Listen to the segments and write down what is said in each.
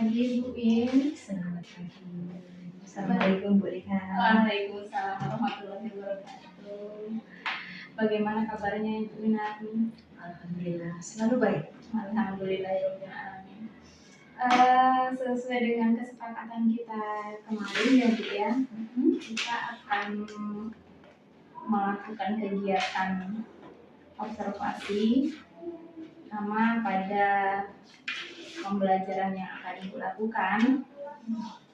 pagi Bu In. Selamat pagi. Assalamualaikum Bu Rika. Waalaikumsalam warahmatullahi wabarakatuh. Bagaimana kabarnya Ibu Inami? Alhamdulillah selalu baik. Alhamdulillah ya Rabbil alamin. Sesuai dengan kesepakatan kita kemarin ya Bu ya, kita akan melakukan kegiatan observasi sama pada pembelajaran yang akan Ibu lakukan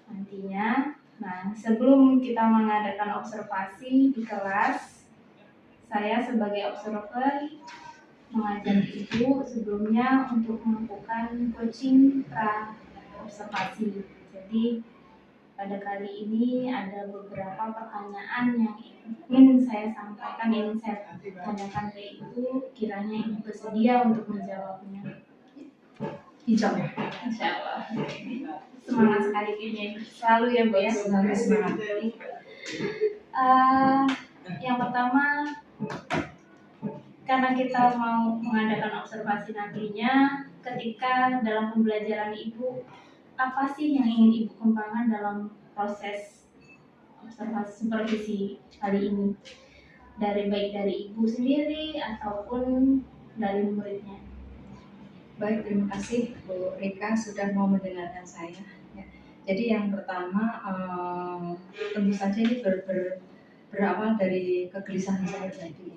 nantinya. Nah, sebelum kita mengadakan observasi di kelas, saya sebagai observer mengajak Ibu sebelumnya untuk melakukan coaching pra observasi. Jadi pada kali ini ada beberapa pertanyaan yang ingin saya sampaikan, ingin saya tanyakan ke Ibu. Kiranya Ibu bersedia untuk menjawabnya. Insya Allah. Insya Allah. Semangat sekali kayaknya selalu ya Bu ya. Selalu semangat. Yang pertama, karena kita mau mengadakan observasi nantinya, ketika dalam pembelajaran Ibu, apa sih yang ingin Ibu kembangkan dalam proses observasi supervisi kali ini? Baik dari Ibu sendiri ataupun dari muridnya. Baik, terima kasih Bu Rika sudah mau mendengarkan saya. Ya. Jadi yang pertama tentu saja ini berawal dari kegelisahan saya pribadi,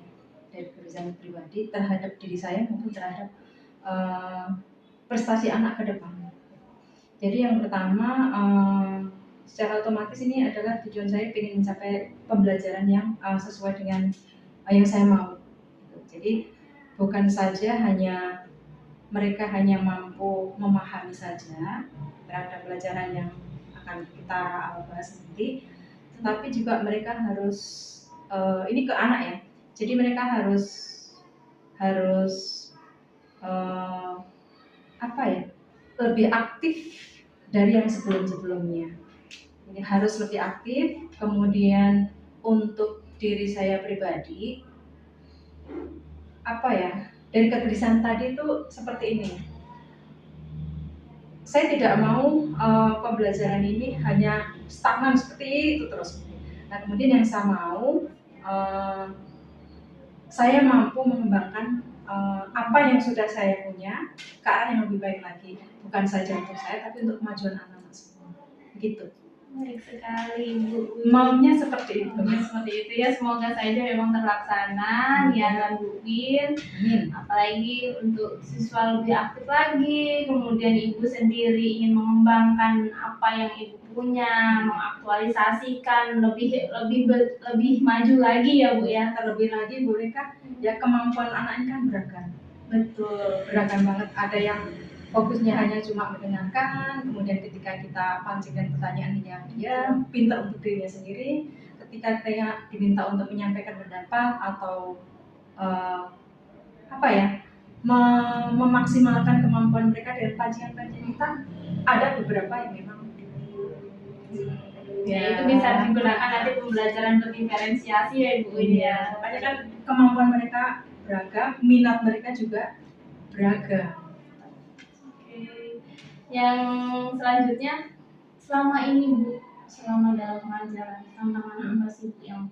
dari kegelisahan pribadi terhadap diri saya maupun terhadap prestasi anak ke depan. Jadi yang pertama secara otomatis ini adalah tujuan saya ingin mencapai pembelajaran yang sesuai dengan yang saya mau. Jadi bukan saja mereka hanya mampu memahami saja terhadap pelajaran yang akan kita bahas nanti, tetapi juga mereka harus ini ke anak ya. Jadi mereka harus lebih aktif dari yang sebelum-sebelumnya. Ini harus lebih aktif. Kemudian untuk diri saya pribadi, dari kegelisahan tadi itu seperti ini. Saya tidak mau pembelajaran ini hanya stagnan seperti itu terus. Nah, kemudian yang saya mau, saya mampu mengembangkan apa yang sudah saya punya ke arah yang lebih baik lagi. Bukan saja untuk saya, tapi untuk kemajuan anak-anak semua. Begitu. Baik sekali Bu. Maunya seperti itu. Seperti itu ya, semoga saja memang terlaksana niatan Bu Win. Apalagi untuk siswa lebih aktif lagi, kemudian Ibu sendiri ingin mengembangkan apa yang Ibu punya, mengaktualisasikan lebih maju lagi ya Bu ya. Terlebih lagi Bu Rika, ya kemampuan anak ini kan beragam. Betul, beragam banget. Ada yang fokusnya hanya cuma mendengarkan, kemudian ketika kita pancingkan pertanyaannya dia pintar untuk dirinya sendiri. Ketika dia diminta untuk menyampaikan pendapat atau memaksimalkan kemampuan mereka dengan pancingan kita, ada beberapa yang memang itu bisa digunakan nanti pembelajaran berdiferensiasi ya Ibu ya. Makanya kan kemampuan mereka beragam, minat mereka juga beragam. Yang selanjutnya, selama ini Bu, selama dalam pengajaran, tantangan apa sih yang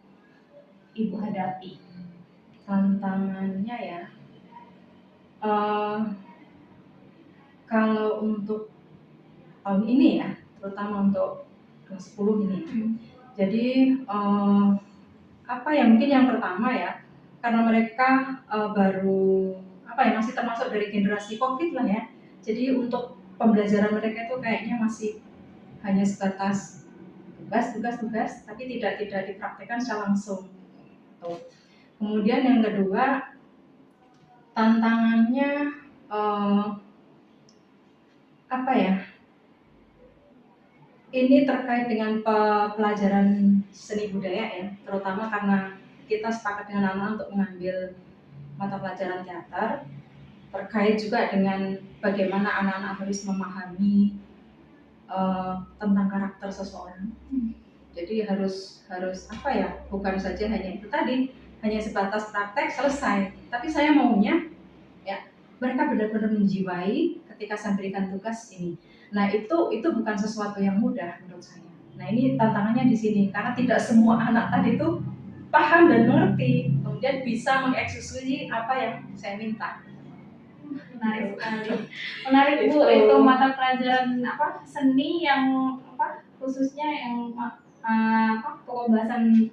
Ibu hadapi? Tantangannya ya, kalau untuk tahun ini ya, terutama untuk kelas 10 ini. Jadi mungkin yang pertama ya, karena mereka masih termasuk dari generasi COVID lah ya. Jadi untuk pembelajaran mereka itu kayaknya masih hanya sebatas tugas, tapi tidak dipraktikkan secara langsung. Kemudian yang kedua, tantangannya ini terkait dengan pelajaran seni budaya ya, terutama karena kita sepakat dengan anak-anak untuk mengambil mata pelajaran teater, terkait juga dengan bagaimana anak-anak harus memahami tentang karakter seseorang. Jadi harus bukan saja hanya itu tadi, hanya sebatas praktek selesai. Tapi saya maunya ya mereka benar-benar menjiwai ketika saya berikan tugas ini. Nah itu bukan sesuatu yang mudah menurut saya. Nah ini tantangannya di sini karena tidak semua anak tadi itu paham dan mengerti, kemudian bisa mengeksekusi apa yang saya minta. Menarik sekali. Menarik Bu, Itu. itu mata pelajaran apa seni yang apa khususnya yang apa pembahasan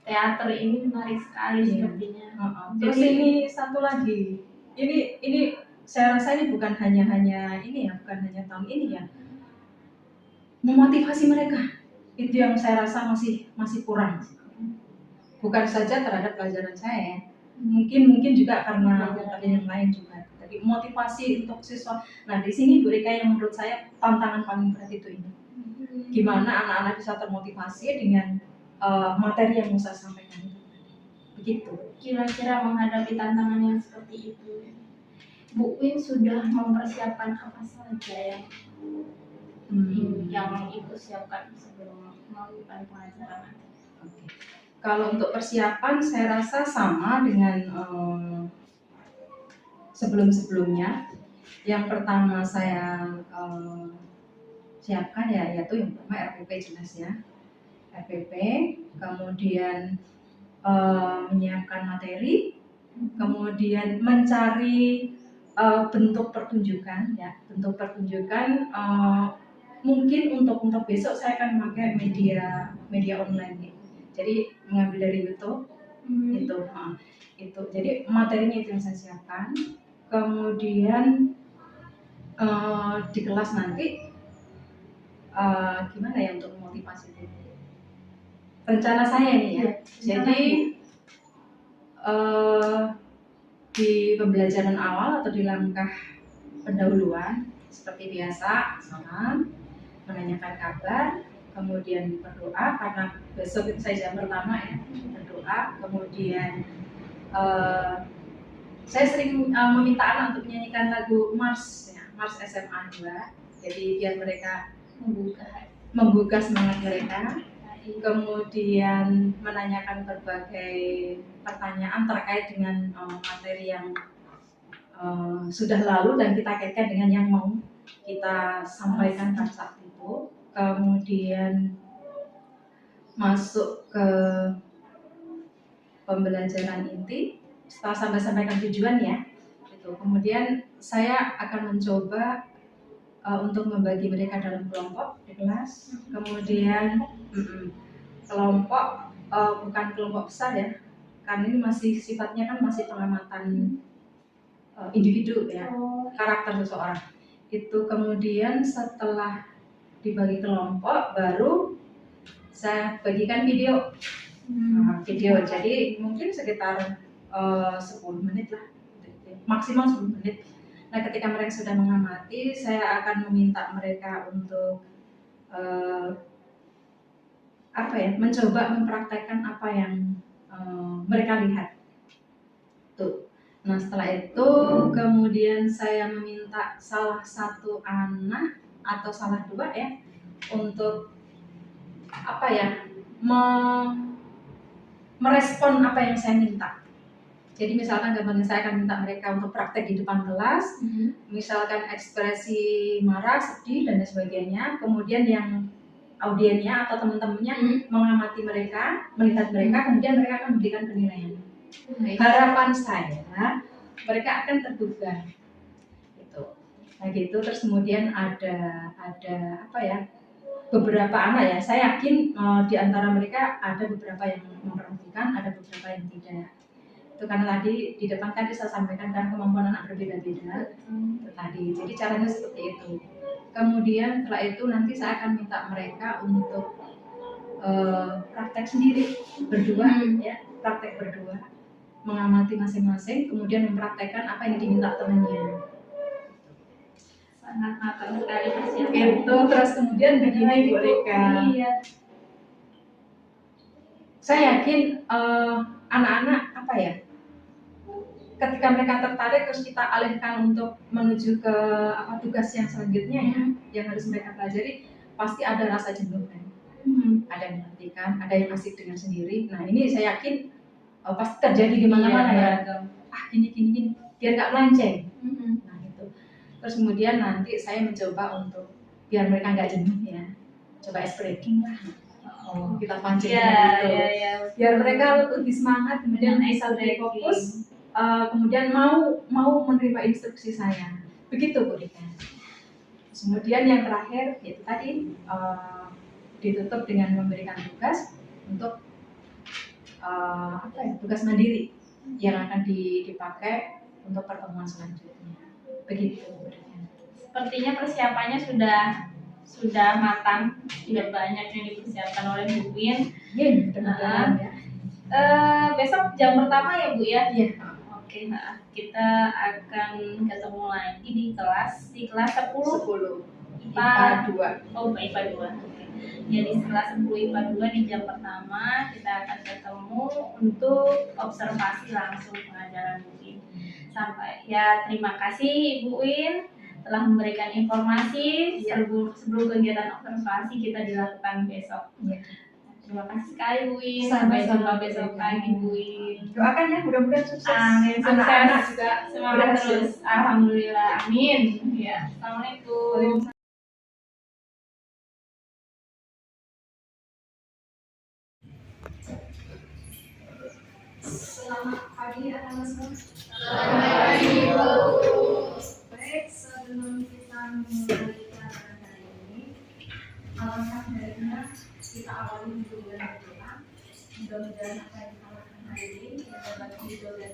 teater ini menarik sekali Iya. sepertinya. Terus Jadi- ini satu lagi, ini saya rasa ini bukan hanya ini ya, bukan hanya tahun ini ya, memotivasi mereka itu yang saya rasa masih kurang. Bukan saja terhadap pelajaran saya, mungkin juga karena pelajaran yang lain juga. Jadi motivasi untuk siswa. Nah di sini Bu Rika yang menurut saya tantangan paling berat itu ini. Gimana anak-anak bisa termotivasi dengan materi yang mau saya sampaikan itu. Begitu. Kira-kira menghadapi tantangan yang seperti itu, Bu Win sudah mempersiapkan apa saja yang Ibu siapkan sebelum melakukan pengajaran? Oke. Kalau untuk persiapan saya rasa sama dengan sebelum-sebelumnya. Yang pertama saya siapkan yaitu yang pertama RPP jelas ya. RPP, kemudian menyiapkan materi, kemudian mencari bentuk pertunjukan ya. Bentuk pertunjukan mungkin untuk besok saya akan memakai media online ya. Jadi mengambil dari YouTube itu. Jadi materinya itu yang saya siapkan. Kemudian di kelas nanti gimana ya untuk memotivasi itu? Rencana saya ini ya. Jadi di pembelajaran awal atau di langkah pendahuluan seperti biasa, salam, menanyakan kabar, kemudian berdoa karena besok itu saya jam pertama ya, berdoa, kemudian saya sering meminta anak untuk menyanyikan lagu Mars ya, Mars SMA 2. Jadi biar mereka menggugah semangat mereka. Kemudian menanyakan berbagai pertanyaan terkait dengan materi yang sudah lalu dan kita kaitkan dengan yang mau kita sampaikan pada saat itu. Kemudian masuk ke pembelajaran inti setelah sampai sampaikan tujuan ya gitu. Kemudian saya akan mencoba untuk membagi mereka dalam kelompok di kelas. Kemudian kelompok bukan kelompok besar ya, karena ini masih sifatnya kan masih pengamatan individu ya, karakter seseorang. Itu kemudian setelah dibagi kelompok baru saya bagikan video. Video jadi mungkin sekitar 10 menit lah, maksimal 10 menit. Nah ketika mereka sudah mengamati, saya akan meminta mereka untuk mencoba mempraktekkan apa yang mereka lihat. Tuh. Nah setelah itu kemudian saya meminta salah satu anak atau salah dua ya untuk merespon apa yang saya minta. Jadi misalkan gambarnya saya akan minta mereka untuk praktek di depan kelas, misalkan ekspresi marah, sedih dan sebagainya. Kemudian yang audiennya atau teman-temannya mengamati mereka, melihat mereka, kemudian mereka akan memberikan penilaian. Harapan saya mereka akan tergugah. Gitu. Nah gitu terus kemudian ada beberapa anak ya, saya yakin di antara mereka ada beberapa yang memperhatikan, ada beberapa yang tidak. Itu karena tadi di depan tadi saya sampaikan kan kemampuan anak berbeda-beda tadi. Jadi caranya seperti itu. Kemudian setelah itu nanti saya akan minta mereka untuk praktek sendiri berdua ya, praktek berdua, mengamati masing-masing, kemudian mempraktekkan apa yang diminta temannya. Sangat matang sekali persiapan. Itu terus kemudian begini Bu Rika. Iya. Saya yakin anak-anak ketika mereka tertarik terus kita alihkan untuk menuju ke tugas yang selanjutnya ya, yang harus mereka pelajari, pasti ada rasa jenuh kan. Ada yang menghentikan, ada yang asik dengan sendiri. Nah ini saya yakin pasti terjadi di mana-mana ya. Gini. biar nggak melenceng. Mhm. Nah itu. Terus kemudian nanti saya mencoba untuk biar mereka nggak jenuh ya, coba ice breaking lah. Kita pancing Ya, dengan itu. ya. Biar mereka lebih semangat, kemudian Dengan bisa ice lebih breaking. fokus, kemudian mau menerima instruksi saya. Begitu Bu Rika. Kemudian yang terakhir yaitu tadi ditutup dengan memberikan tugas untuk tugas mandiri yang akan dipakai untuk pertemuan selanjutnya. Begitu. Sepertinya persiapannya sudah matang, sudah banyak yang dipersiapkan oleh Bu Win. Iya, mudah-mudahan ya. Besok jam pertama ya Bu ya? Iya. Oke, nah kita akan ketemu lagi di kelas 10 IPA 2. Oh, IPA 2. Jadi kelas 10 IPA 2 di jam pertama kita akan ketemu untuk observasi langsung pengajaran Bu Win. Sampai ya, terima kasih Bu Win telah memberikan informasi sebelum kegiatan observasi kita dilakukan besok. Ya. Terima kasih sekali Bu Win. Sampai jumpa besok pagi Bu Win. Doakan ya, mudah-mudahan sukses. Amin, Anak-anak sukses. juga Semangat berhasil. terus. Alhamdulillah. Amin. Ya. Assalamualaikum. Selamat pagi anak-anak semua. Selamat pagi Bu. Baik, sebelum kita mulai pelajaran hari ini, alangkah baiknya kita awali dulu dengan berdoa. Mudah-mudahan apa yang kita lakukan hari ini dapat ridho dan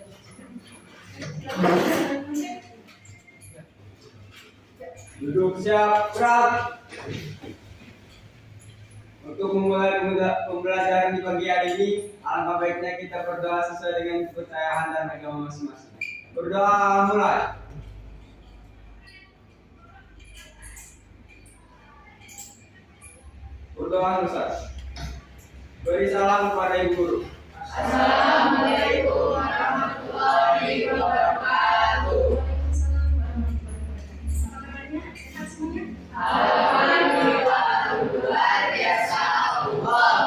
Duduk siap, gerak. Untuk memulai pembelajaran di pagi hari ini, alangkah baiknya kita berdoa sesuai dengan kepercayaan dan agama masing-masing. Berdoa mulai. Berdoa Ustaz. Beri salam kepada Ibu Guru. Assalamualaikum warahmatullahi wabarakatuh. Alhamdulillah, luar biasa Allah.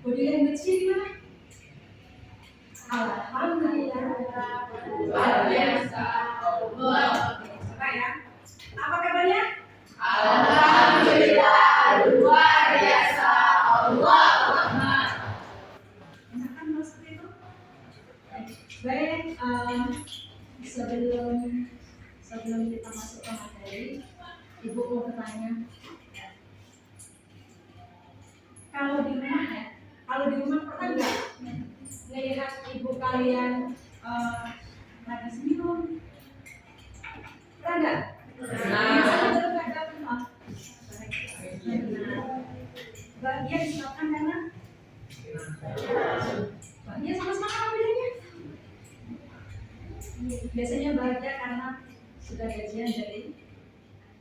Body language-nya gimana? Alhamdulillah, Luar biasa Allah. coba ya. Apa kabarnya? Alhamdulillah, luar biasa Allah. Enakan kalau seperti itu? Baik, sebelum kita masuk ke materi, Ibu mau bertanya. Kalau di rumah pernah nggak melihat ibu kalian lagi senyum? Pernah nggak? Bahagia disebabkan karena bahagia sama semangat apa bedanya? Biasanya bahagia karena sudah gajian dari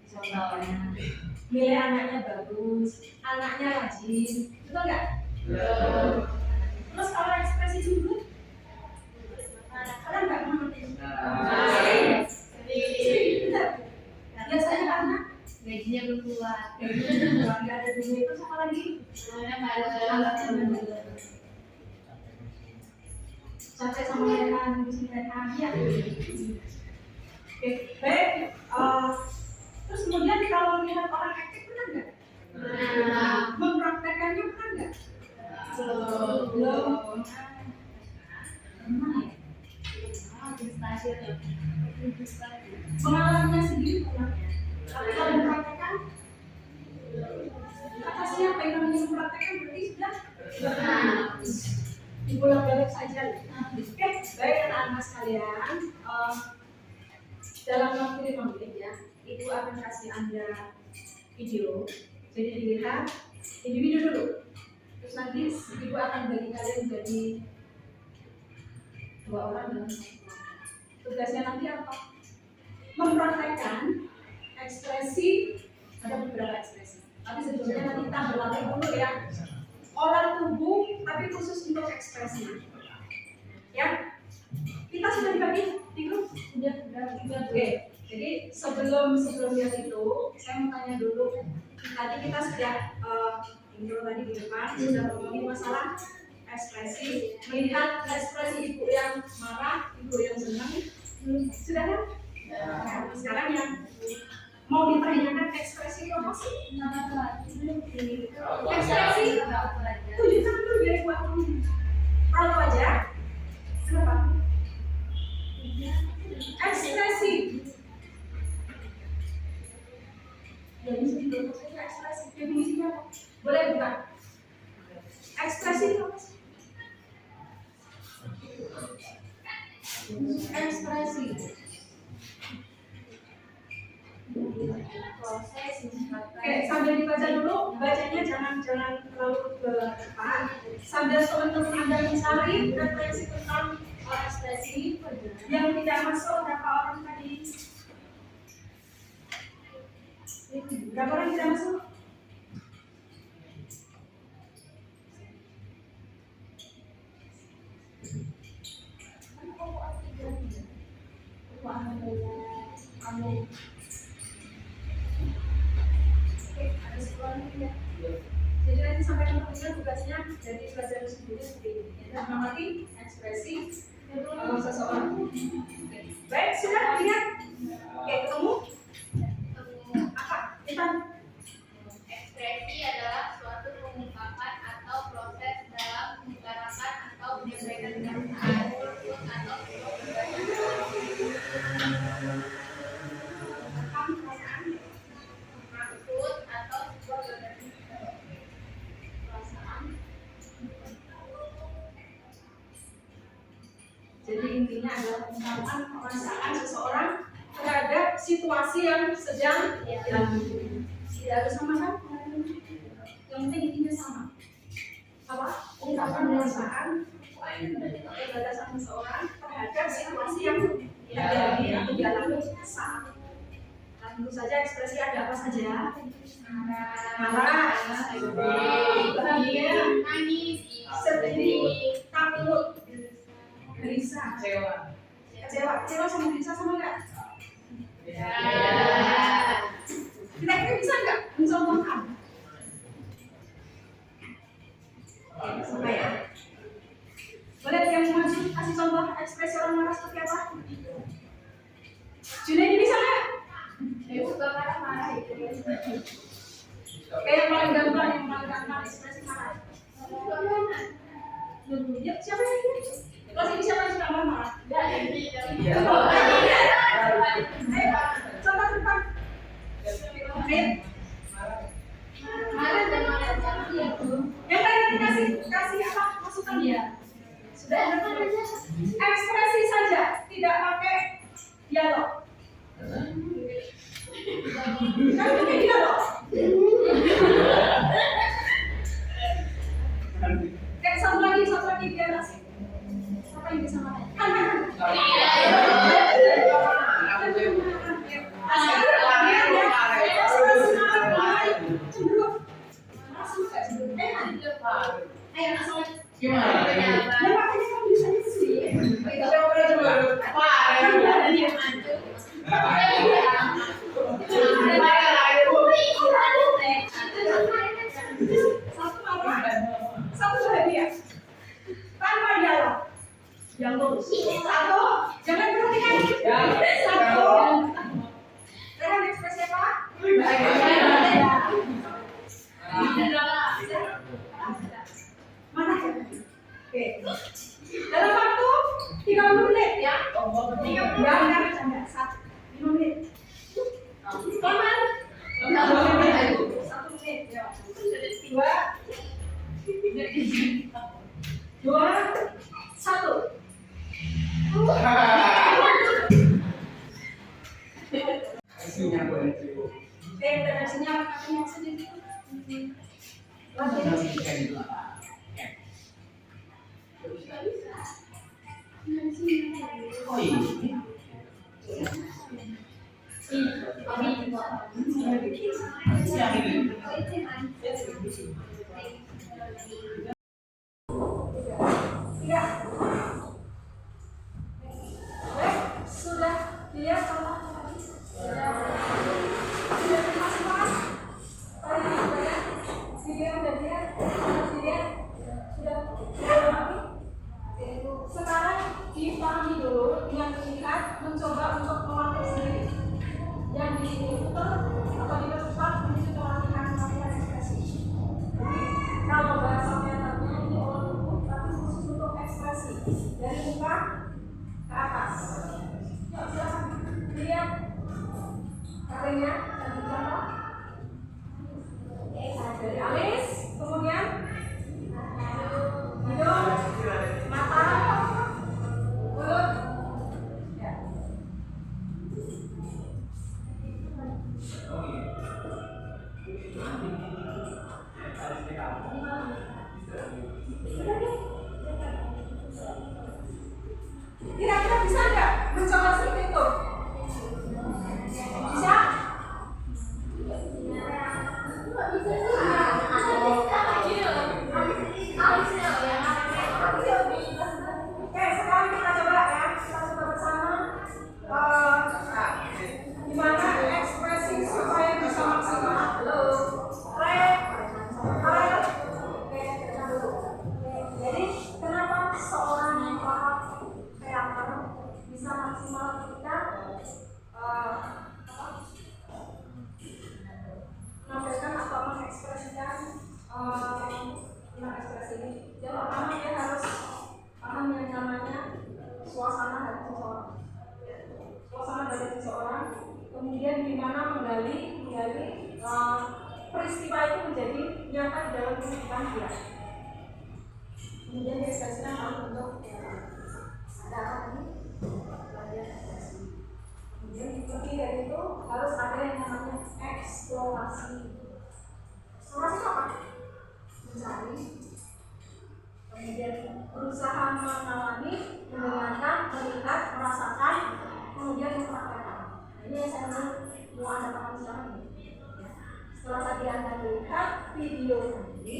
contohnya, nilai anaknya bagus, anaknya rajin, betul nggak? Terus kalau ekspresi cemburu, kalian nggak mengerti? Biasanya karena Gajinya berkeluar. nggak ada duit, terus apa lagi? Anaknya bandel. Capek sama mereka, ngurusin mereka, ya. Oke, baik. Terus kemudian kalau melihat orang aktif pernah nggak? Mempraktekannya pernah nggak? Belum. Pernah ya? Pengalamannya sendiri pernah. Tapi kalau mempraktekkan, kata siapa yang namanya mempraktekkan berarti sudah dipulang balik saja. Oke, baik anak-anak sekalian. Dalam waktu 5 menit ya, Ibu akan kasih Anda video. Jadi dilihat individu dulu. Terus nanti Ibu akan bagi kalian menjadi 2 orang dalam 1 kelompok. Tugasnya nanti apa? Mempraktekkan ekspresi, ada beberapa ekspresi. Tapi sebelumnya nanti kita berlatih dulu ya. Olah tubuh, tapi khusus untuk ekspresi. Ya, kita sudah dibagi di grup. Sudah. Oke. Jadi sebelumnya itu, saya mau tanya dulu. Tadi kita sudah intro tadi di depan sudah ngomongin masalah ekspresi, melihat ekspresi ibu yang marah, ibu yang senang. Sudah kan? Nah, sekarang yang mau ditanyakan ekspresi apa sih? Ekspresi tunjukkan dulu biar ibu aku tahu aja. Kenapa? Ekspresi. Ekspresi definisinya apa? Boleh buka? Ekspresi itu apa sih? Ekspresi. Oke, sambil dibaca dulu, bacanya jangan terlalu ke depan. Sambil teman-teman Anda mencari referensi tentang ekspresi yang tidak masuk berapa orang tadi? Berapa orang tidak masuk? Jadi nanti sampai kemudian tugasnya jadi pelajaran sendiri seperti ini. Kita mengamati ekspresi seseorang. Baik, sudah lihat? Oke, ketemu? Apa? Kita Ekspresi adalah suatu pengungkapan atau proses dalam mengutarakan atau menyampaikan perasaan atau maksud atau sebuah perasaan. jadi intinya adalah ungkapan perasaan seseorang terhadap situasi yang sedang dialami. Tidak harus sama kan? Yang penting intinya sama. Apa? Ungkapan perasaan berdasarkan seseorang terhadap situasi yang terjadi atau dialami saat. Nah, tentu saja ekspresi ada apa saja? Marah, bahagia, Nangis, sedih, takut, gelisah, kecewa sama gelisah sama enggak? Kira-kira bisa enggak mencontohkan? Coba ya. Boleh yang maju kasih contoh ekspresi orang marah seperti apa? Junaidi bisa enggak? saya suka marah-marah itu. Kayak yang paling gampang ekspresi marah. Ya, siapa yang ini? Kelas ini siapa yang suka marah-marah? Contoh depan. Marah dan marah dia. Yang lain kasih apa masukan dia? Sudah ekspresi saja, tidak pakai dialog. Kan pakai dialog. Kayak satu lagi biar asik. Siapa yang bisa marah? Satu bahagia tanpa dialog yang lurus. Satu, jangan perhatikan. Satu, dengan ekspresi apa? Mana? Oke. Dalam waktu 30 menit ya. Jangan bercanda. 5 menit. Kapan? 1 menit. Dua, satu. Redaksinya katanya sedikit. Sudah lihat kalau sudah terima semua video udah lihat sudah Sekarang dipahami dulu dengan melihat mencoba untuk melatih sendiri. Yang di sini putar atau dipercepat menuju ke latihan ekspresi. Jadi kalau bahasa teaternya ini olah tubuh tapi khusus untuk ekspresi dari muka ke atas. Yuk silakan lihat caranya dan bicara. Dari alis, kemudian hidung, mata, mulut, ya. Kira-kira bisa nggak mencoba seperti itu? Bisa? Oke, sekarang kita coba ya, kita coba bersama gimana ekspresi supaya bisa maksimal. Jadi kenapa seorang para teater bisa maksimal ketika menampilkan atau mengekspresikan ekspresi ini. Yang pertama dia harus paham yang namanya suasana hati seseorang. Suasana dari seseorang, kemudian gimana menggali peristiwa itu menjadi nyata di dalam kehidupan dia. Kemudian diekspresikan dalam bentuk ada apa ini? Kemudian lebih dari itu harus ada yang namanya eksplorasi. Eksplorasi apa? Mencari, kemudian berusaha mengalami, mendengarkan, melihat, merasakan, kemudian mempraktekkan. Ini yang saya mau Anda pahami sekarang ini. Setelah tadi Anda melihat video tadi,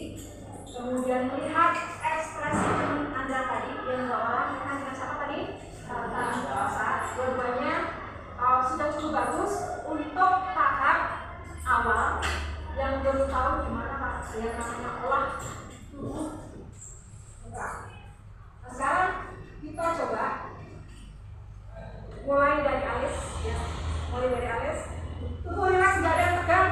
kemudian melihat ekspresi teman Anda tadi, yang dua orang dengan siapa tadi? Dua-duanya sudah cukup bagus untuk tahap awal yang belum tahu gimana yang namanya olah tubuh. Nah, sekarang kita coba mulai dari alis, ya. Mulai dari alis. Tubuh rileks, nggak ada yang tegang.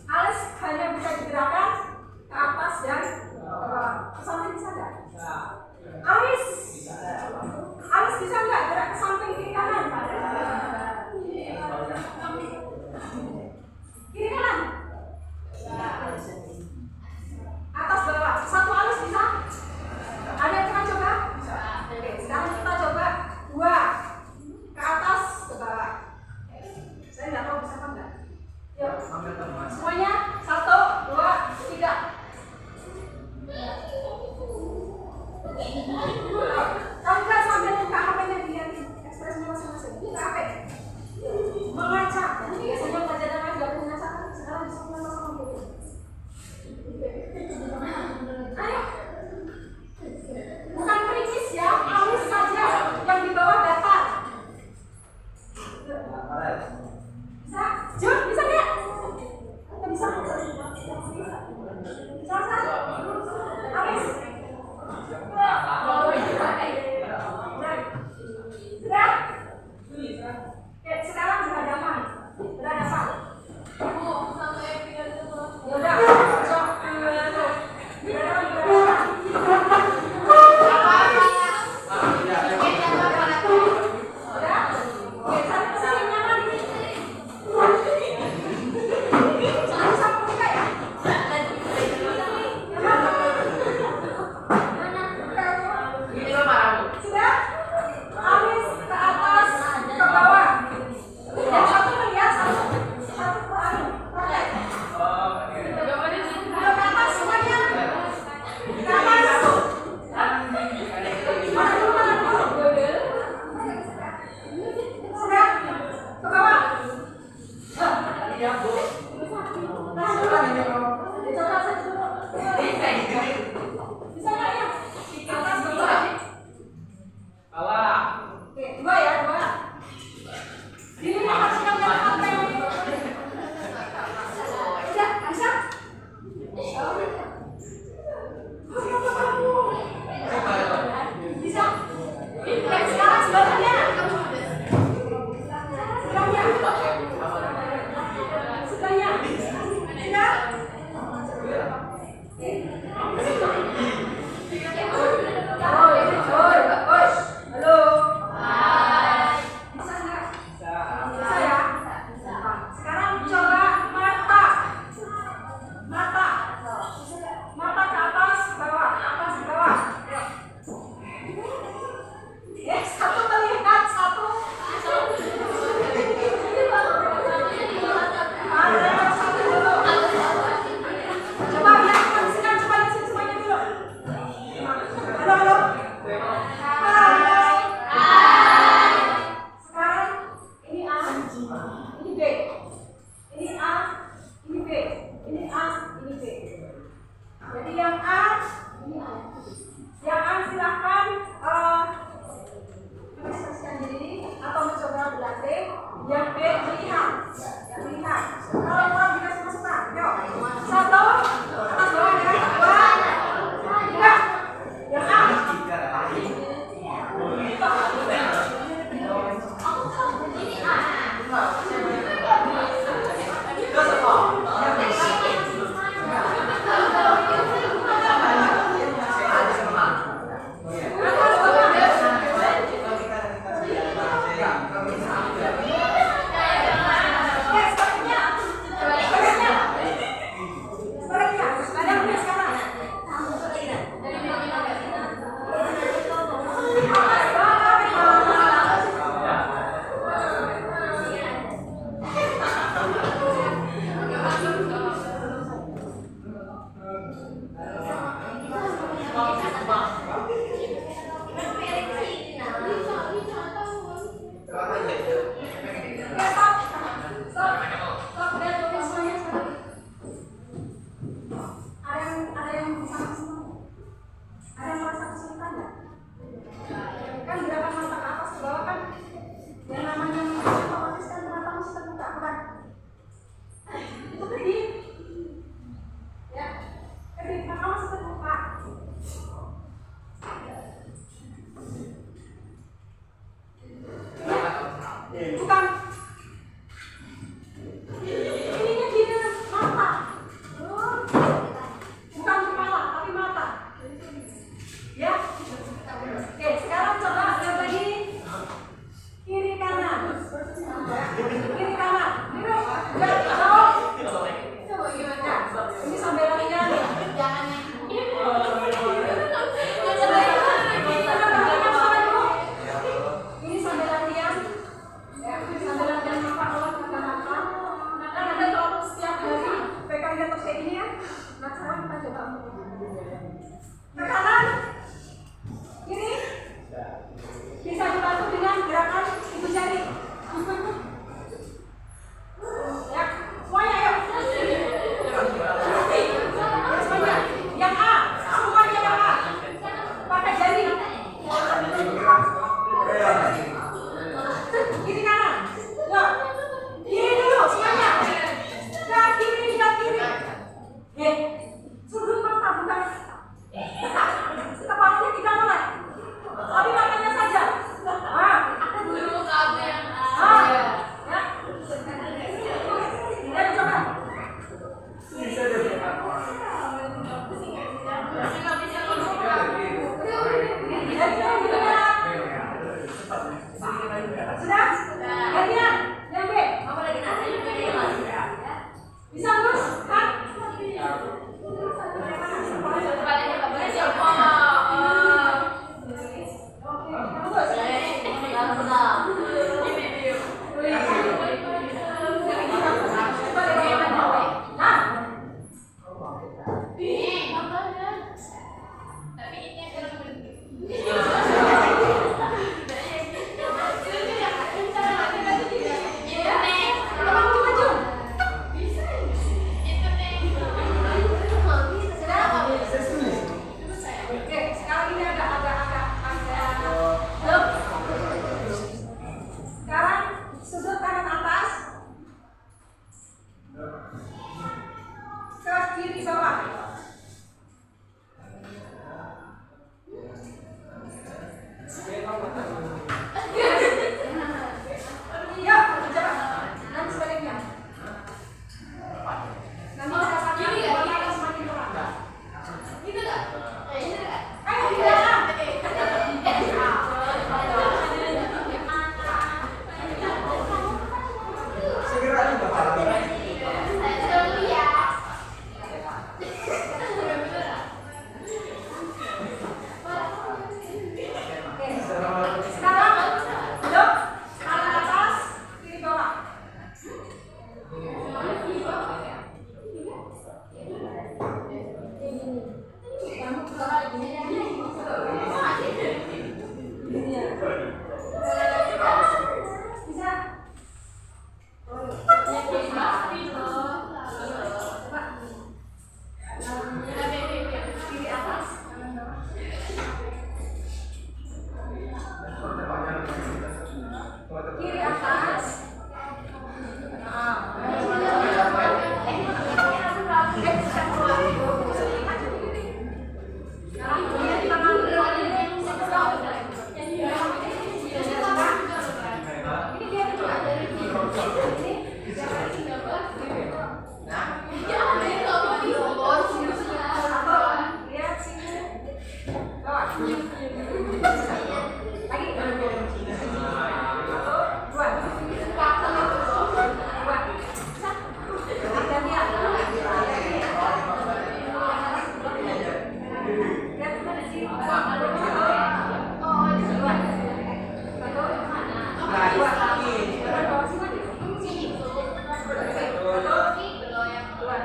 Alis hanya bisa digerakkan ke atas dan ke bawah. Ke samping bisa nggak? Alis bisa nggak gerak ke samping kiri kanan? Kiri kanan? Atas bawah. Satu alis bisa? Ada yang pernah coba? Oke, sekarang kita coba dua ke atas ke bawah. Saya nggak tahu bisa apa enggak. Yuk, semuanya 1, 2, 3. Kalau nggak sambil buka HP-nya dilihat ekspresinya masing-masing. Buka HP. Mengaca. Biasanya pelajaran lain nggak punya mengaca. Sekarang bisa sama-sama dulu. Ayo. Bukan kritis ya, alis saja yang di bawah datar. Bisa? Jun, bisa nggak? Bisa. Bisa. Alis. Yang namanya otomatis kan mata masih terbuka, bukan? Itu kedip. Ya, kedip mata masih terbuka. Ya, bukan. Ininya gini mata. Bukan kepala, tapi mata. Ya. Oke, sekarang coba lihat lagi. Kiri kanan. Kiri kanan. Biru. Enggak, jauh. Coba gimana? Ini sambil latihan. Jangan yang ini sambil latihan. Ya, sambil latihan mata olah kata-kata. Kan ada kalau setiap hari pegang di atas kayak gini ya. Nah, sekarang kita coba ke kanan, kiri. Bisa dibantu dengan gerakan ibu jari. Ya, semuanya ayo. Semuanya. Yang A, semuanya yang A. Pakai jari. Kiri kanan. Yuk. Kiri dulu semuanya. Gak kiri, gak kiri. Sudut mata bukan. Kepalanya tidak melek. Tapi matanya saja. Ya. Ya, coba. Sudah? Gantian. Yang B. Bisa terus? Kan? Oke, sekarang ini agak. Sekarang sudut kanan atas ke kiri bawah. Yuk, coba. Nanti sebaliknya. Nanti kita satu akan semakin kurang. Ayo, di dalam. Segera juga Pak. Sekarang duduk kanan atas, kiri bawah. Bisa? Kiri atas, kanan bawah. Kiri atas. Lihat sini. Bawah. Lagi. Dua.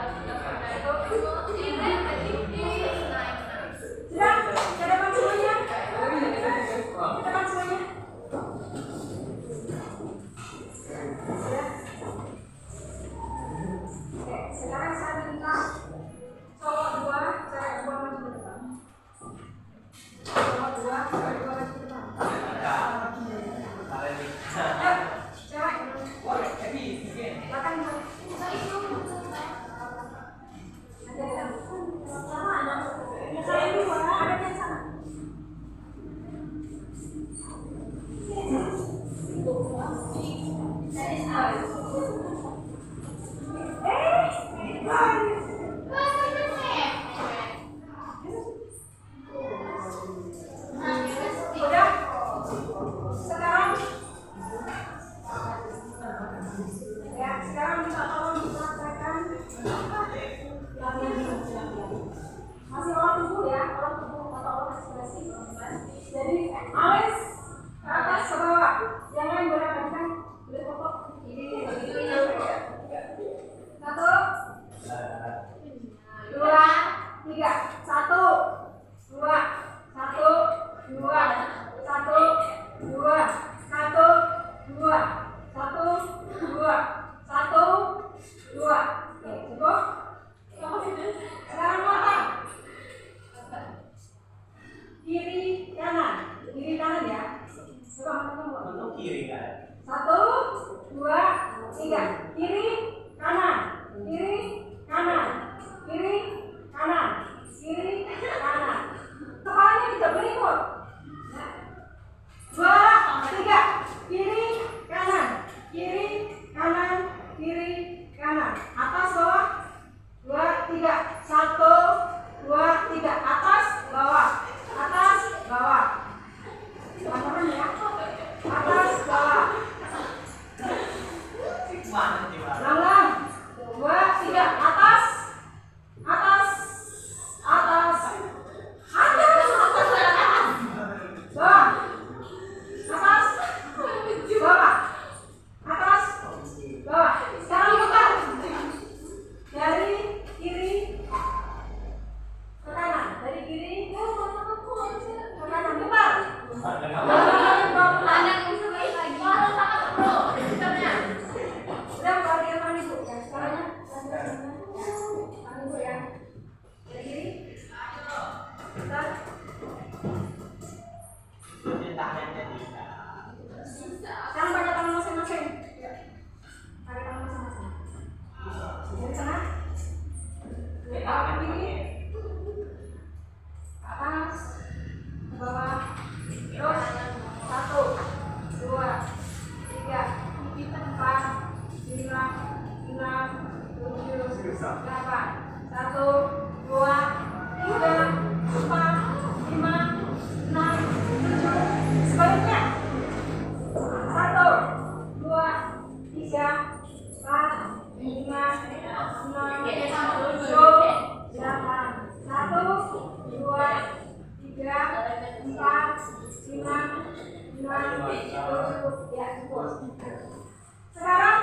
Sekarang saya minta cowok dua, cewek dua maju ke depan. Kumpul. Dua, tiga. Kiri, kanan. Kiri, kanan. Kiri, kanan. Atas, bawah. Dua, tiga. Satu, dua, tiga. Atas, bawah. Atas, bawah. Teman-teman ya. Atas, bawah. Ulang. Dua, tiga. Atas. Atas. Atas. Atas. Bawah. Atas. Bawah. Atas. Bawah. Sekarang putar. Dari kiri ke kanan. Dari kiri ke kanan. Putar. Udah bagian mana ibu? Yang sekarang ibu ya. Dari kiri. Putar. Sekarang pakai tangan masing-masing. Pakai tangan masing-masing. Dari tengah. Ke kiri. Atas. Bawah. Terus. Satu. Dua. Tiga. Empat. Lima. Enam. Tujuh. Delapan. Satu. Dua. Tiga. Empat. Lima. Enam. Tujuh. Sebaliknya. Satu. Dua. Tiga. Empat. Lima. Enam. Tujuh. Delapan. Satu. Dua. Tiga. Empat. Lima. Enam. Tujuh. Ya, cukup. Sekarang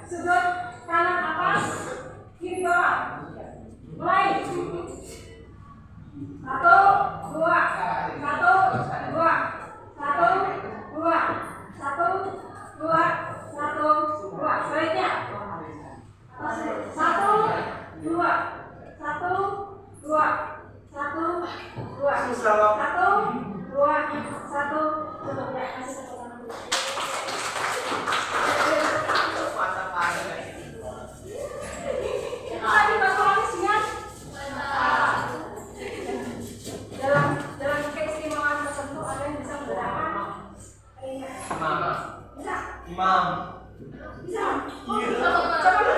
sudut kanan atas, kiri bawah. Mulai. Satu, dua. Satu, dua. Satu, dua. Satu, dua. Satu, dua. Sebaliknya. Satu, dua. Satu, dua. Satu, dua. Satu, dua. Satu, tutup ya. Kasih satu tangan dulu. Tadi masalahnya siap. Dalam keistimewaan tertentu ada yang bisa menggunakan Imam. Bisa. Coba dulu.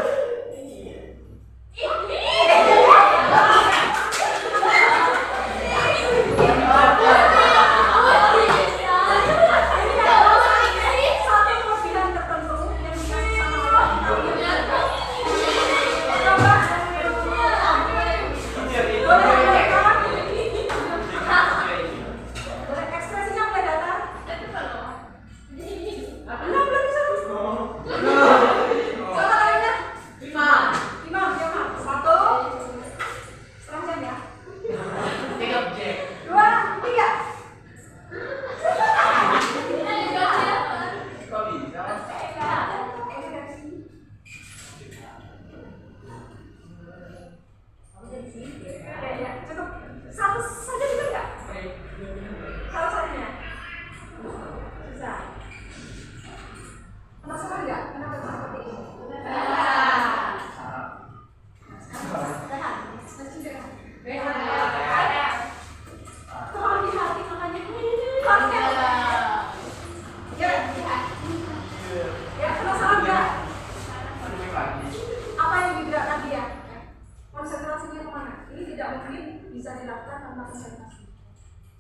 Bisa dilakukan tanpa konsentrasi.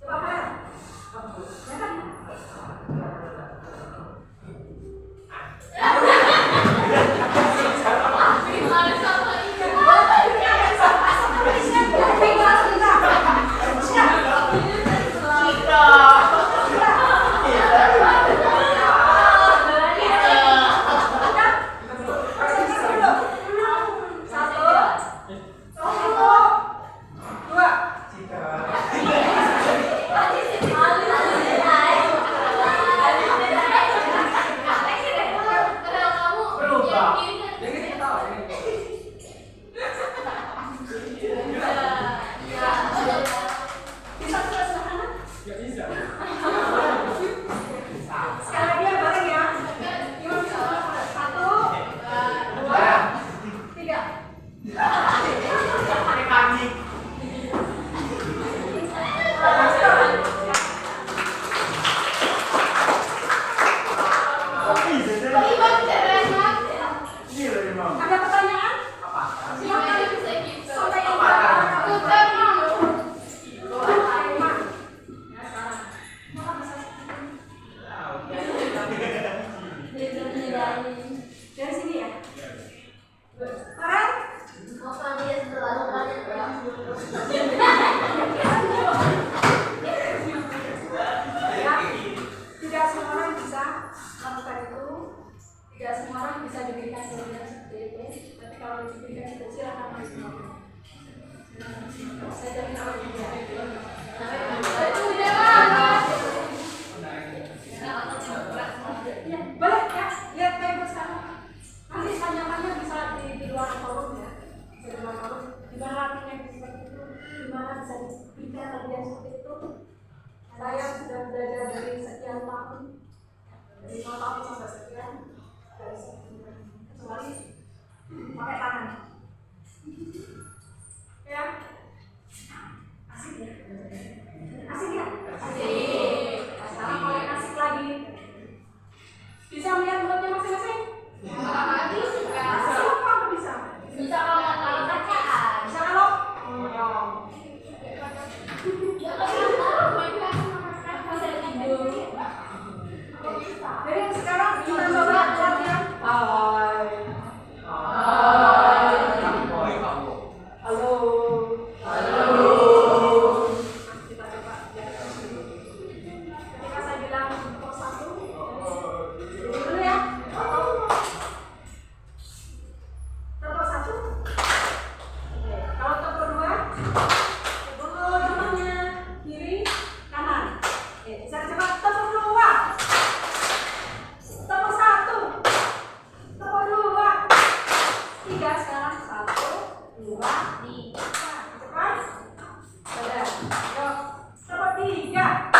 Coba Farel. Ya kan? Bisa. Saya jadi awal juga. Ya, boleh ya, lihat table sekarang. Nanti tanya-tanya bisa di luar forum ya. Bisa di luar forum. Gimana latihan seperti itu? Gimana bisa bikin latihan seperti itu? Saya sudah belajar dari sekian tahun, dari 5 tahun sampai sekian, dari sekian, kecuali pakai tangan. Ya, asik ya? Asik ya? Asik. Sekarang mulai asik lagi. Bisa melihat mulutnya masing-masing? Bisa. Apa bisa? Bisa kalau bacaan. Bisa kalau? Jadi sekarang kita coba latihan. Hai. Halo. Kita coba lihat dulu. Ketika saya bilang tepuk 1, dulu ya. Tepuk 1. Oke. Kalau tepuk 2, pukul tangannya kiri, kanan. Oke, bisa cepat tepuk 2. Tepuk 1. Tepuk 2. 3 sekarang. 1, 2, 3. Cepat. Sudah. Yuk. Tepuk 3.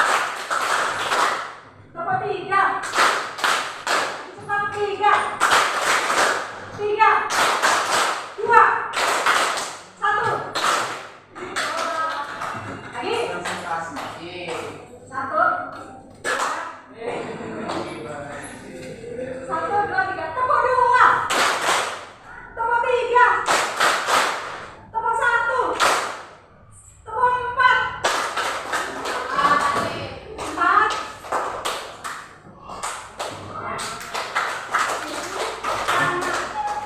Tepuk 3. Cepat 3. 3. 2. 1. Lagi. 1. 1, 2, 3. Tepuk 2. Tepuk 3. Tepuk 1. Tepuk 4. 4.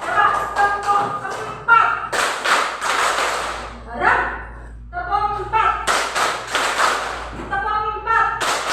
Coba tepuk 4. Bareng. Tepuk 4. Tepuk 4.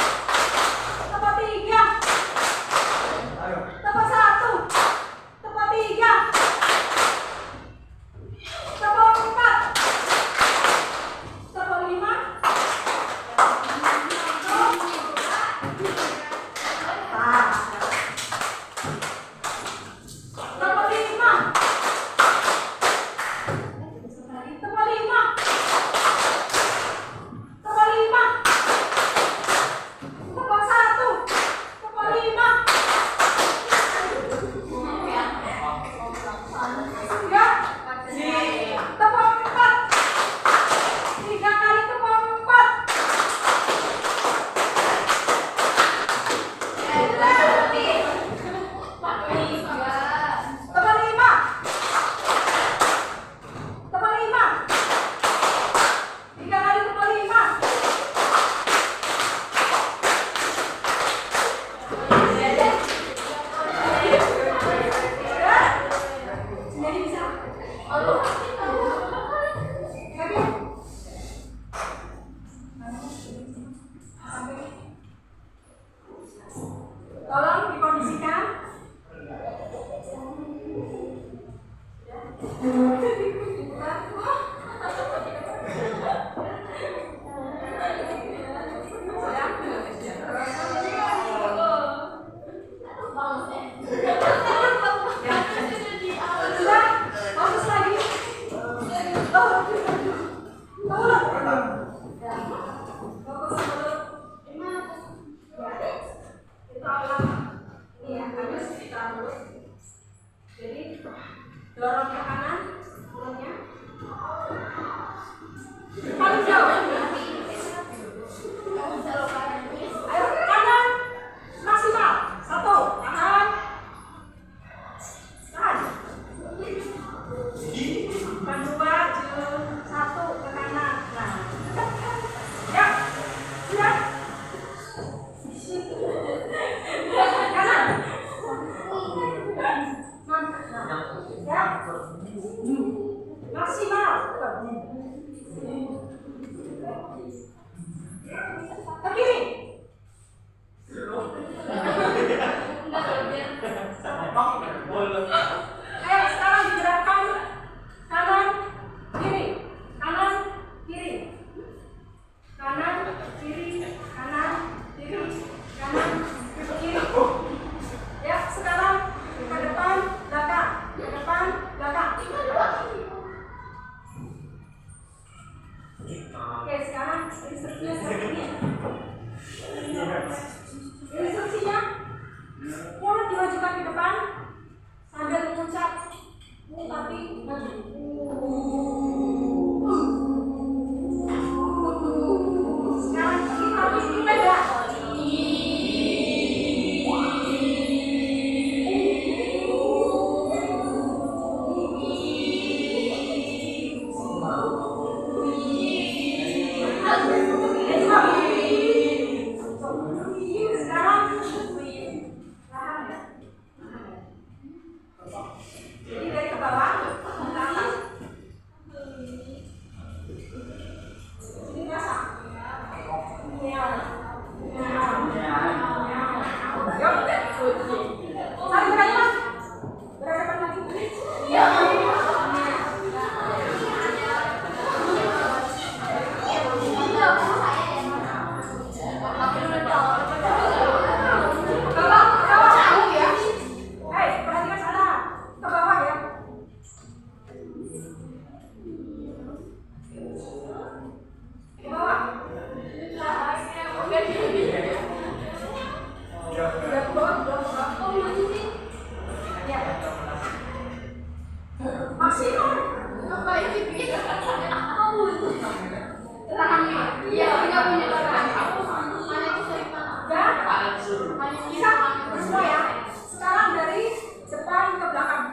Bisa? Semua ya? Sekarang dari depan ke belakang.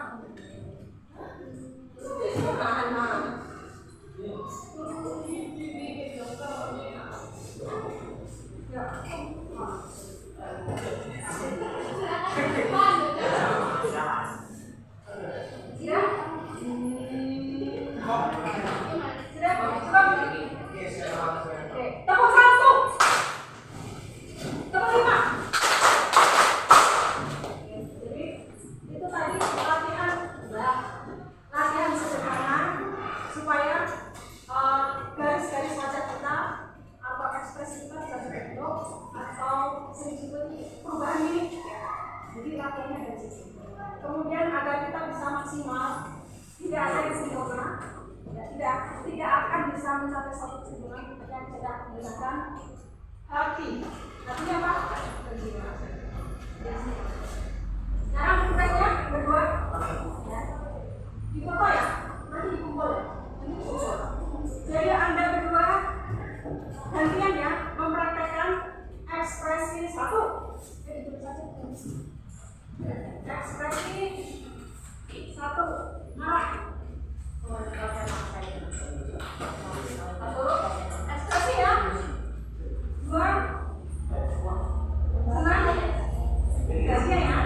Tepuk satu. Tepuk lima. Jadi itu tadi latihan sederhana supaya garis-garis wajah kita atau ekspresi kita bisa terbentuk atau sedikit perubahan ini. Jadi latihannya dari situ. Kemudian agar kita bisa maksimal, tidak ada yang sempurna, tidak akan bisa mencapai satu kesimpulan yang tidak menggunakan hati. Artinya apa? Sekarang prakteknya berdua, ya. Di foto ya, nanti dikumpul ya. Jadi Anda berdua gantian ya mempraktekkan ekspresi satu. Ekspresi satu, marah. Ekspresi ya. Dua, senang. Gantian ya.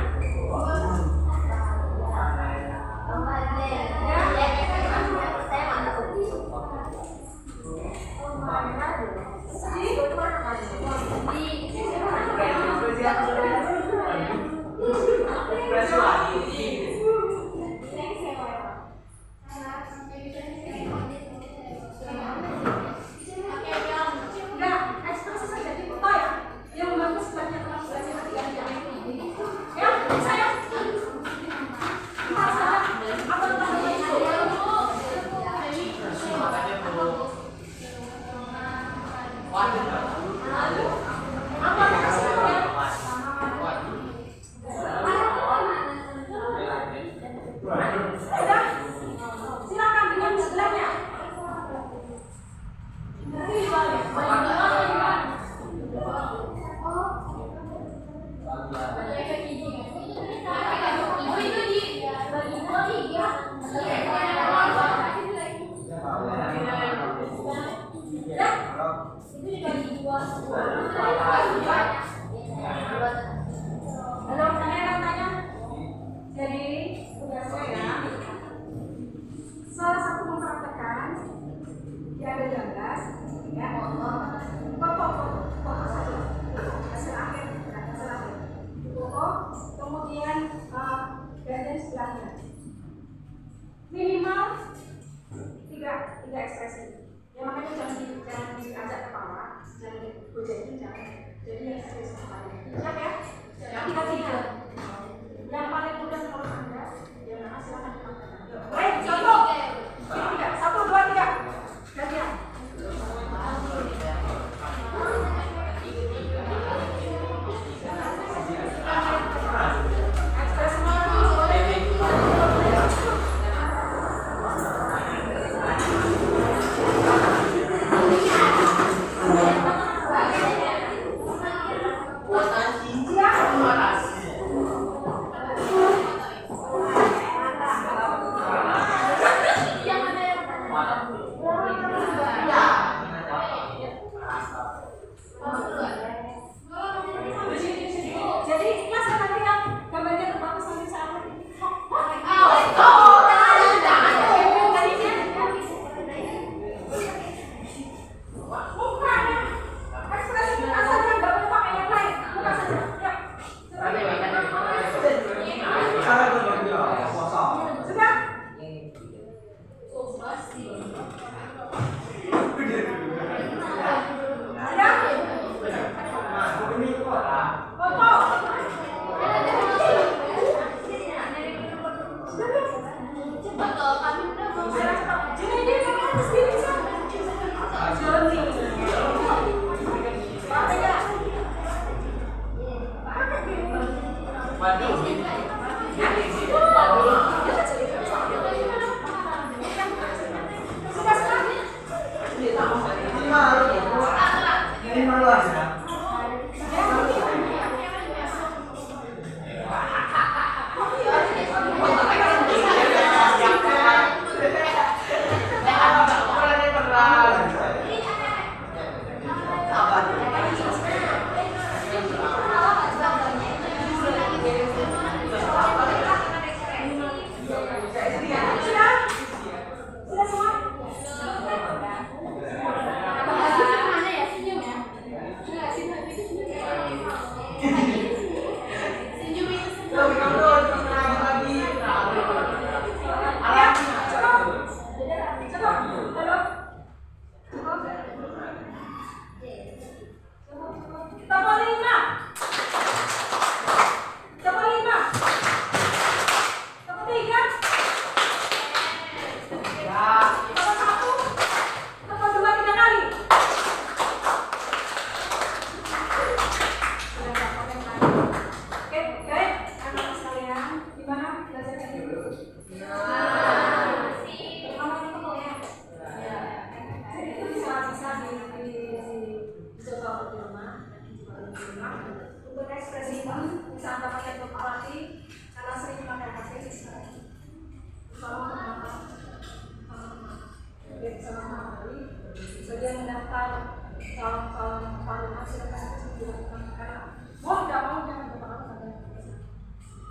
mau tidak mau jangan berpengaruh pada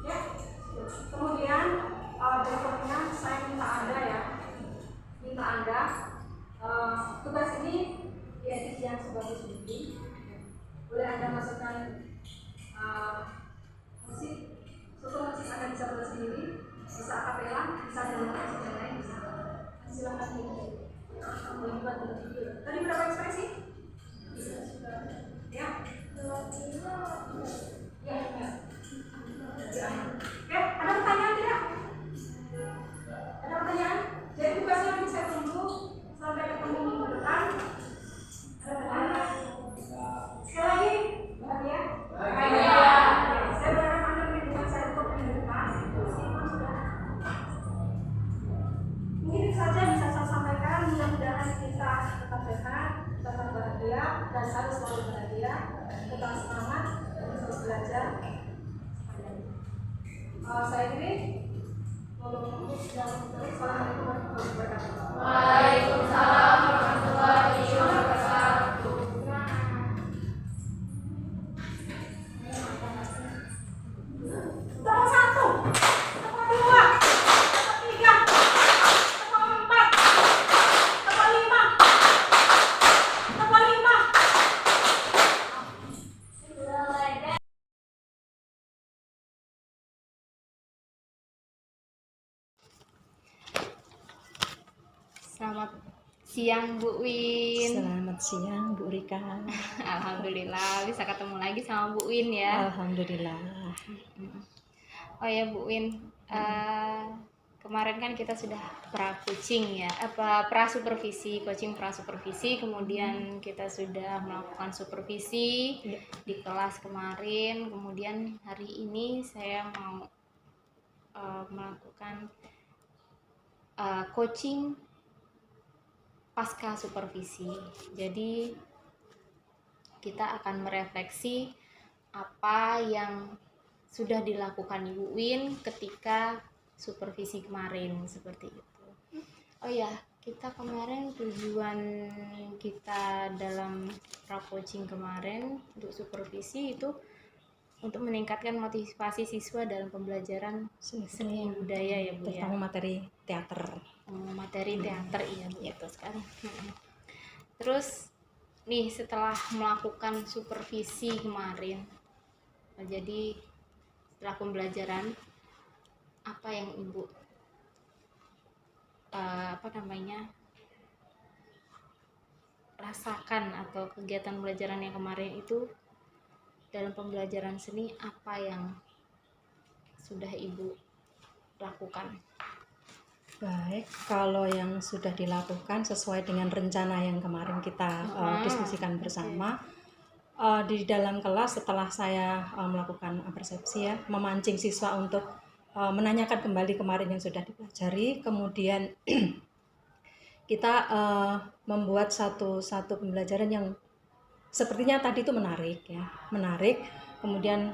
ya. Kemudian berikutnya saya minta Anda tugas ini diedit yang sebagus mungkin. Boleh Anda masukkan musik, musik Anda bisa buat sendiri, bisa akapela, bisa dalam musik yang lain, bisa. Silakan dibuat video. Tadi berapa ekspresi? Ya. Ya. Oke, ada pertanyaan tidak? Ada pertanyaan? Jadi tugasnya nanti saya tunggu sampai ketemu minggu depan. Ada pertanyaan? Sekali lagi, bahagia? Bahagia. Saya berharap Anda merindukan saya untuk minggu depan. Meskipun sudah. Mungkin itu saja bisa saya sampaikan. Mudah-mudahan kita tetap sehat, tetap bahagia, dan harus selalu bahagia, tetap semangat, dan terus belajar. Saya ini Assalamualaikum warahmatullahi wabarakatuh. Waalaikumsalam warahmatullahi wabarakatuh. Tepuk 1, tepuk 2, tepuk 3, tepuk 4, tepuk 5, tepuk 5. Selamat siang Bu Win. Selamat siang Bu Rika. Alhamdulillah bisa ketemu lagi sama Bu Win ya. Alhamdulillah. Oh ya Bu Win, kemarin kan kita sudah pra-coaching ya, pra-supervisi, coaching pra-supervisi, kemudian kita sudah melakukan supervisi di kelas kemarin, kemudian hari ini saya mau melakukan coaching pasca supervisi. Jadi kita akan merefleksi apa yang sudah dilakukan Ibu Win ketika supervisi kemarin, seperti itu. Oh ya, kita kemarin tujuan kita dalam pra-coaching kemarin untuk supervisi itu untuk meningkatkan motivasi siswa dalam pembelajaran seni budaya ya Bu ya. Terutama materi teater. Materi teater iya betul sekali. Terus nih setelah melakukan supervisi kemarin, jadi setelah pembelajaran apa yang Ibu rasakan atau kegiatan pembelajaran yang kemarin itu dalam pembelajaran seni, apa yang sudah Ibu lakukan? Baik, kalau yang sudah dilakukan sesuai dengan rencana yang kemarin kita diskusikan bersama, di dalam kelas setelah saya melakukan persepsi ya, memancing siswa untuk menanyakan kembali kemarin yang sudah dipelajari, kemudian kita membuat satu pembelajaran yang sepertinya tadi itu menarik, kemudian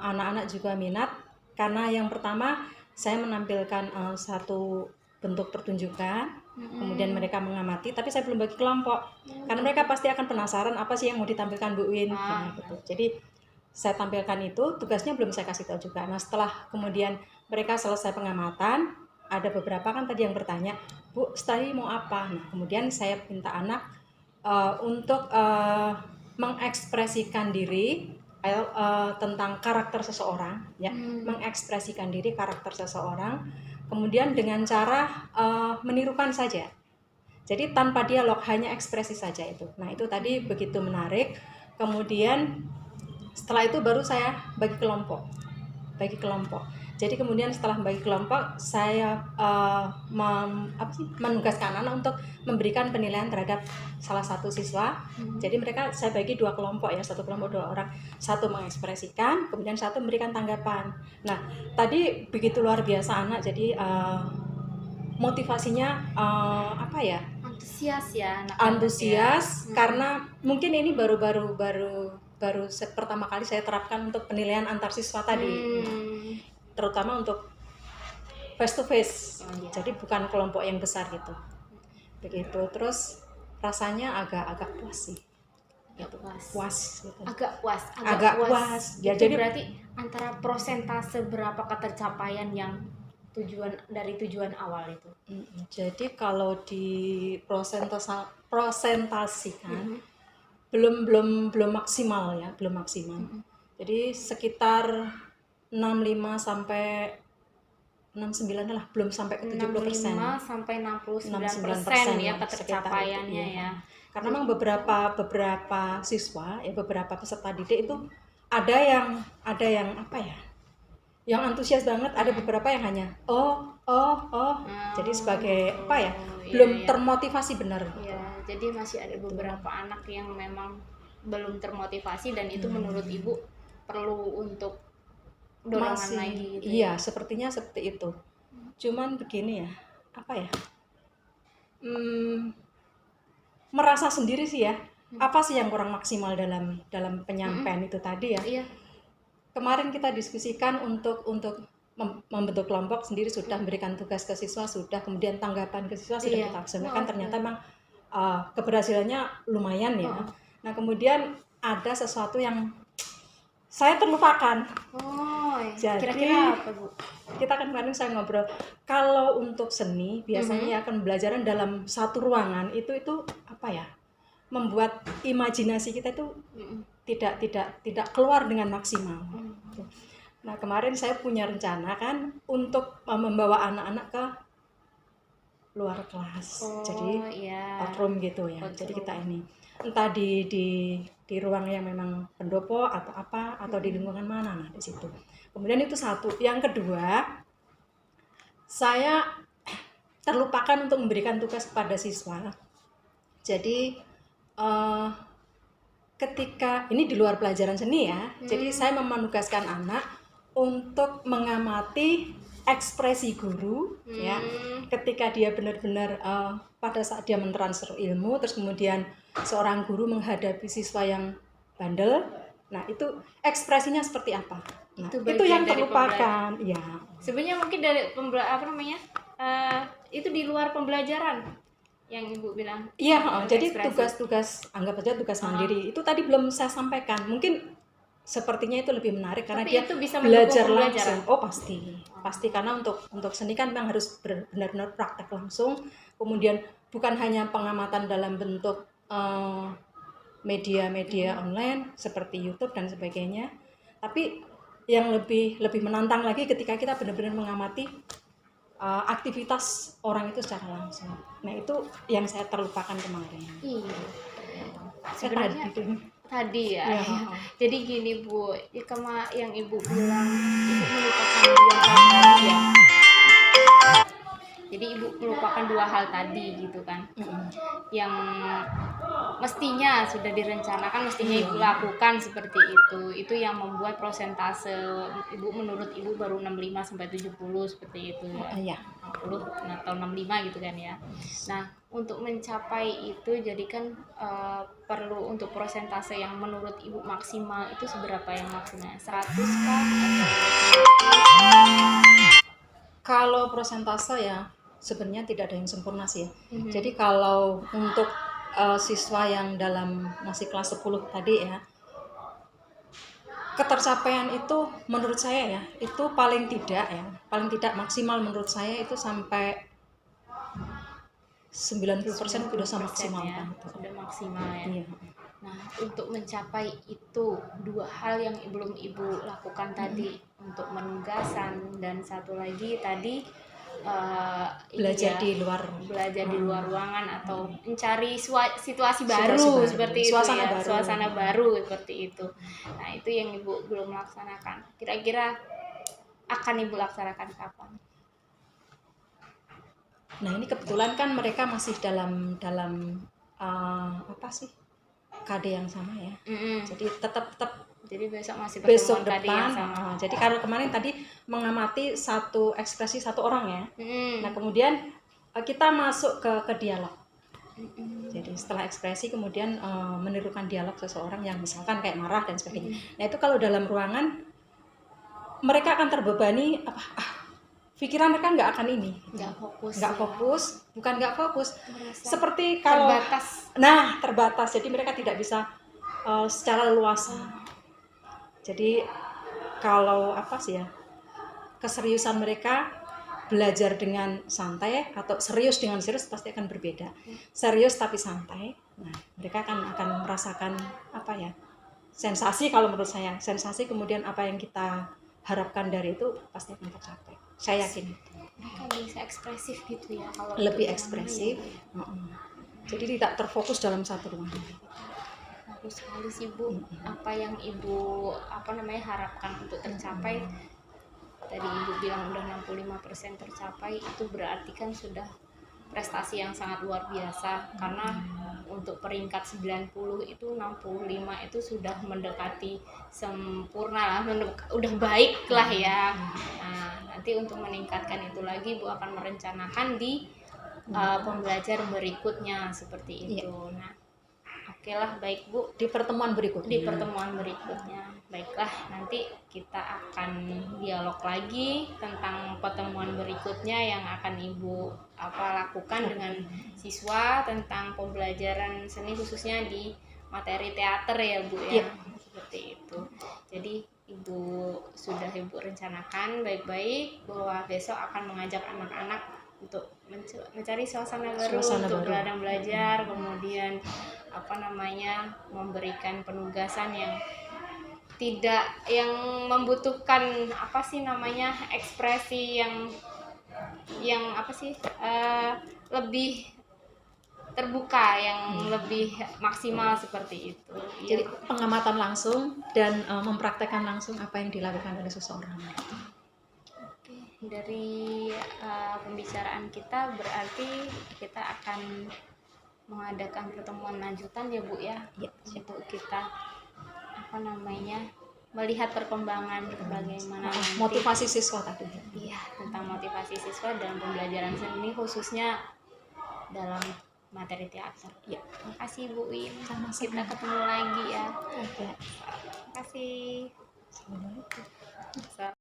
anak-anak juga minat, karena yang pertama saya menampilkan satu bentuk pertunjukan, kemudian mereka mengamati, tapi saya belum bagi kelompok, karena mereka pasti akan penasaran apa sih yang mau ditampilkan Bu Win, gitu. Jadi saya tampilkan itu, tugasnya belum saya kasih tahu juga. Nah setelah kemudian mereka selesai pengamatan, ada beberapa kan tadi yang bertanya, Bu, setelah ini mau apa? Nah kemudian saya minta anak untuk mengekspresikan diri tentang karakter seseorang, ya, mengekspresikan diri karakter seseorang, kemudian dengan cara menirukan saja. Jadi tanpa dialog, hanya ekspresi saja itu. Nah itu tadi begitu menarik. Kemudian setelah itu baru saya bagi kelompok. Jadi kemudian setelah bagi kelompok, saya menugaskan anak untuk memberikan penilaian terhadap salah satu siswa. Jadi saya bagi 2 kelompok ya, satu kelompok 2 orang, satu mengekspresikan, kemudian satu memberikan tanggapan. Nah tadi begitu luar biasa anak, jadi motivasinya antusias ya anak-anak antusias ya. Karena mungkin ini baru pertama kali saya terapkan untuk penilaian antar siswa tadi. Terutama untuk face to face, jadi bukan kelompok yang besar gitu. Begitu, terus rasanya agak puas sih. Ya, puas. puas gitu. Agak puas, Agak puas. Ya, Itu jadi berarti antara persentase berapa ketercapaian yang tujuan awal itu? Jadi kalau di prosentasikan Mhm. belum maksimal ya, belum maksimal. Jadi sekitar 65 sampai 69 lah, belum sampai ke 70%. 65 sampai 69% 69% ya sekitar ketercapaiannya itu, ya. Karena memang beberapa siswa ya, beberapa peserta didik itu ada yang apa ya, yang antusias banget, ada beberapa yang hanya jadi sebagai apa ya, belum termotivasi benar. Ya, jadi masih ada beberapa anak yang memang belum termotivasi dan itu menurut ibu perlu untuk dorongan lagi gitu. Iya, sepertinya seperti itu. Cuman begini ya, apa ya, merasa sendiri sih ya, apa sih yang kurang maksimal dalam penyampaian itu tadi ya. Iya. Kemarin kita diskusikan untuk membentuk kelompok sendiri, sudah memberikan tugas ke siswa, sudah, kemudian tanggapan ke siswa sudah kita laksanakan, ternyata memang keberhasilannya lumayan ya. Nah, kemudian ada sesuatu yang saya terlupakan. Jadi, kira-kira apa, Bu? Kita kan kemarin saya ngobrol, kalau untuk seni biasanya akan pembelajaran dalam satu ruangan itu apa ya, membuat imajinasi kita itu tidak keluar dengan maksimal. Nah, kemarin saya punya rencana kan untuk membawa anak-anak ke luar kelas, jadi outroom gitu ya. Jadi kita ini entah di ruang yang memang pendopo atau apa, atau di lingkungan mana, nah di situ. Kemudian itu satu. Yang kedua, saya terlupakan untuk memberikan tugas kepada siswa. Jadi ketika ini di luar pelajaran seni ya, jadi saya menugaskan anak untuk mengamati ekspresi guru ya, ketika dia benar-benar pada saat dia mentransfer ilmu, terus kemudian seorang guru menghadapi siswa yang bandel, nah itu ekspresinya seperti apa. Nah, itu yang terlupakan ya. Sebenarnya mungkin dari itu di luar pembelajaran yang ibu bilang. Iya, jadi tugas-tugas, anggap aja tugas mandiri itu tadi belum saya sampaikan. Mungkin sepertinya itu lebih menarik karena dia itu bisa belajar langsung. Oh pasti karena untuk seni kan memang harus benar-benar praktek langsung. Kemudian bukan hanya pengamatan dalam bentuk media-media online seperti YouTube dan sebagainya, tapi yang lebih menantang lagi ketika kita benar-benar mengamati aktivitas orang itu secara langsung. Nah, itu yang saya terlupakan kemarin. Iya. Sebenarnya tadi ya. Jadi gini Bu, yang ibu bilang ibu melupakan dua hal tadi ya. Jadi ibu melupakan dua hal tadi gitu kan. Yang mestinya sudah direncanakan, mestinya ibu lakukan seperti itu. Itu yang membuat persentase ibu, menurut ibu baru 65 sampai 70 seperti itu ya. 60 atau 65 gitu kan ya. Nah, untuk mencapai itu jadi kan perlu untuk persentase yang menurut ibu maksimal itu seberapa yang maksimal? 100 kah? Kalau persentase ya sebenarnya tidak ada yang sempurna sih ya. Jadi kalau untuk siswa yang masih kelas 10 tadi ya, ketercapaian itu menurut saya ya, itu paling tidak maksimal menurut saya itu sampai 90% sudah maksimal ya, sudah maksimal ya. Iya. Nah, untuk mencapai itu dua hal yang belum ibu lakukan tadi, untuk penugasan dan satu lagi tadi belajar di luar ruangan atau mencari situasi baru seperti itu ya, suasana baru seperti itu. Nah, itu yang ibu belum laksanakan. Kira-kira akan ibu laksanakan kapan? Nah, ini kebetulan kan mereka masih dalam KD yang sama ya. Jadi tetap jadi besok depan. Jadi kalau kemarin tadi mengamati satu ekspresi satu orang ya. Nah, kemudian kita masuk ke dialog. Jadi setelah ekspresi kemudian menirukan dialog seseorang yang misalkan kayak marah dan sebagainya. Nah, itu kalau dalam ruangan mereka akan terbebani pikiran mereka nggak akan fokus. Bukan nggak fokus. Seperti kalau terbatas. Jadi mereka tidak bisa secara leluasa. Jadi kalau apa sih ya, keseriusan mereka belajar dengan santai atau serius dengan serius pasti akan berbeda. Serius tapi santai, nah mereka akan merasakan apa ya, sensasi. Kalau menurut saya sensasi, kemudian apa yang kita harapkan dari itu pasti akan tercapai, saya yakin itu. Mereka bisa ekspresif gitu ya kalau Lebih untuk ekspresif. namanya. Jadi tidak terfokus dalam satu ruangan. Bagus sekali sih Bu, apa yang Ibu harapkan untuk tercapai. Tadi Ibu bilang udah 65% tercapai, itu berarti kan sudah prestasi yang sangat luar biasa, karena untuk peringkat 90 itu 65 itu sudah mendekati sempurna lah, udah baik lah ya. Nah, nanti untuk meningkatkan itu lagi Bu akan merencanakan di pembelajar berikutnya seperti itu. Nah, oke lah, baik Bu, Di pertemuan berikutnya. Baiklah, nanti kita akan dialog lagi tentang pertemuan berikutnya yang akan Ibu lakukan dengan siswa tentang pembelajaran seni, khususnya di materi teater ya Bu ya. Seperti itu. Jadi Ibu rencanakan baik-baik bahwa besok akan mengajak anak-anak untuk mencari suasana baru untuk berladang belajar, kemudian memberikan penugasan yang membutuhkan ekspresi yang lebih terbuka, yang lebih maksimal seperti itu. Jadi pengamatan langsung dan mempraktekkan langsung apa yang dilakukan oleh seseorang. Oke, dari pembicaraan kita berarti kita akan mengadakan pertemuan lanjutan ya Bu ya, untuk kita melihat perkembangan bagaimana motivasi siswa tadi. Iya, tentang motivasi siswa dalam pembelajaran seni, khususnya dalam materi teater. Ya. Terima kasih Bu Win. Sama-sama. Kita ketemu lagi ya. Oke. Terima kasih. Assalamualaikum.